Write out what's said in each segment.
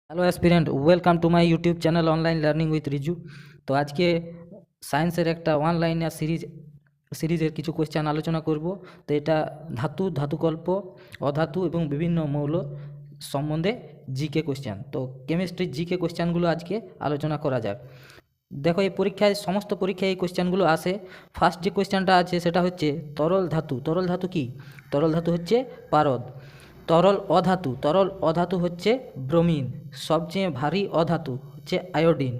Hello aspirant, welcome to my YouTube channel online learning with Riju. তো আজকে সায়েন্সের একটা অনলাইনের সিরিজের কিছু কোয়েশ্চেন আলোচনা করব। তো এটা ধাতুকল্প, অধাতু এবং বিভিন্ন মৌল সম্বন্ধে জিকে কোয়েশ্চেন। তো কেমিস্ট্রির জিকে কোয়েশ্চেনগুলো আজকে আলোচনা করা যাক। দেখো, এই পরীক্ষায় সমস্ত পরীক্ষায় এই কোয়েশ্চেনগুলো আসে। ফার্স্ট যে কোয়েশ্চেনটা আছে সেটা হচ্ছে তরল ধাতু। তরল ধাতু কি? তরল ধাতু হচ্ছে পারদ। তরল অধাতু হচ্ছে ব্রোমিন। সবচেয়ে ভারী অধাতু হচ্ছে আয়োডিন।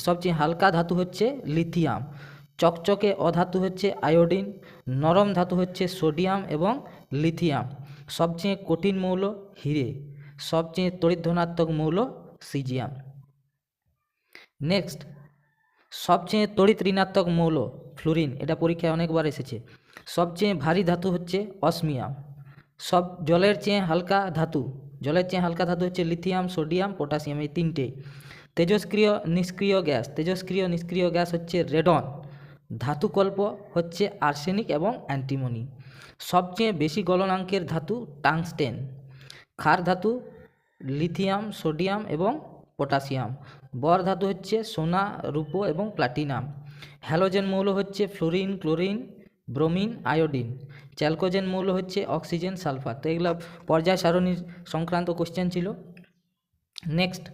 সবচেয়ে হালকা ধাতু হচ্ছে লিথিয়াম। চকচকে অধাতু হচ্ছে আয়োডিন। নরম ধাতু হচ্ছে সোডিয়াম এবং লিথিয়াম। সবচেয়ে কঠিন মৌল হিরে। সবচেয়ে তড়িৎ ধনাত্মক মৌল সিজিয়াম। নেক্সট, সবচেয়ে তড়িৎ ঋণাত্মক মৌল ফ্লুরিন। এটা পরীক্ষায় অনেকবার এসেছে। সবচেয়ে ভারী ধাতু হচ্ছে অসমিয়াম। জলের চেয়ে হালকা ধাতু হচ্ছে লিথিয়াম, সোডিয়াম, পটাশিয়াম, এই তিনটেই। তেজস্ক্রিয় নিষ্ক্রিয় গ্যাস হচ্ছে রেডন। ধাতুকল্প হচ্ছে আর্সেনিক এবং অ্যান্টিমনি। সবচেয়ে বেশি গলনাঙ্কের ধাতু টাংস্টেন। ক্ষার ধাতু লিথিয়াম, সোডিয়াম এবং পটাশিয়াম। বর ধাতু হচ্ছে সোনা, রূপো এবং প্লাটিনাম। হ্যালোজেন মৌল হচ্ছে fluorine, chlorine, bromine, iodine. Chalcogen মৌল হচ্ছে অক্সিজেন, সালফার। তো এগুলো পর্যায় সারণীর সংক্রান্ত কোশ্চেন ছিল। নেক্সট,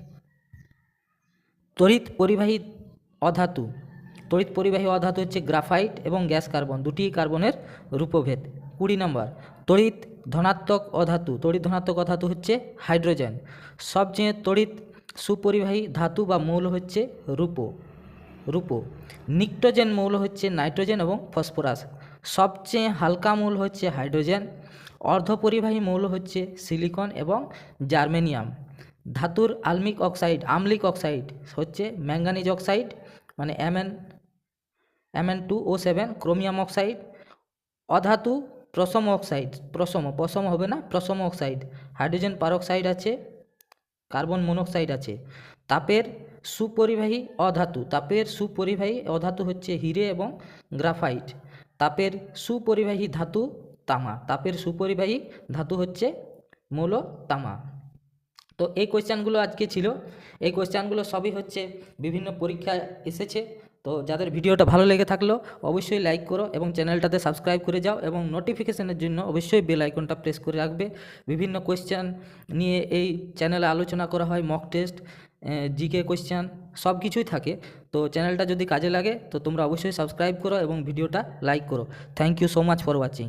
তড়িৎ পরিবাহী অধাতু হচ্ছে গ্রাফাইট এবং গ্যাস কার্বন, দুটি কার্বনের রূপভেদ। 20 নম্বর, তড়িৎ ধনাত্মক অধাতু হচ্ছে হাইড্রোজেন। সবচেয়ে তড়িৎ সুপরিবাহী ধাতু বা মৌল হচ্ছে রূপো। নিক্টোজেন মৌল হচ্ছে নাইট্রোজেন এবং ফসফরাস। সবচেয়ে হালকা মৌল হচ্ছে হাইড্রোজেন। অর্ধপরিবাহী মৌল হচ্ছে সিলিকন এবং জার্মেনিয়াম। ধাতুর আমলিক অক্সাইড হচ্ছে ম্যাঙ্গানিজ অক্সাইড, মানে Mn2O7, ক্রোমিয়াম অক্সাইড। অধাতু প্রশম অক্সাইড, হাইড্রোজেন পারঅক্সাইড আছে, কার্বন মনোক্সাইড আছে। তাপের সুপরিবাহী অধাতু হচ্ছে হিরে এবং গ্রাফাইট। তাপের সুপরিবাহী ধাতু হচ্ছে মৌল তামা। তো এই কোয়েশ্চেনগুলো আজকে ছিল। এই কোয়েশ্চেনগুলো সবই হচ্ছে বিভিন্ন পরীক্ষায় এসেছে। তো যাদের ভিডিওটা ভালো লেগে থাকলো অবশ্যই লাইক করো এবং চ্যানেলটাতে সাবস্ক্রাইব করে যাও, এবং নোটিফিকেশনের জন্য অবশ্যই বেল আইকনটা প্রেস করে রাখবে। বিভিন্ন কোয়েশ্চেন নিয়ে এই চ্যানেলে আলোচনা করা হয়, মক টেস্ট, জিকে কোয়েশ্চেন সব কিছুই থাকে। তো চ্যানেলটা যদি কাজে লাগে তো তোমরা অবশ্যই সাবস্ক্রাইব করো এবং ভিডিওটা লাইক করো। Thank you so much for watching.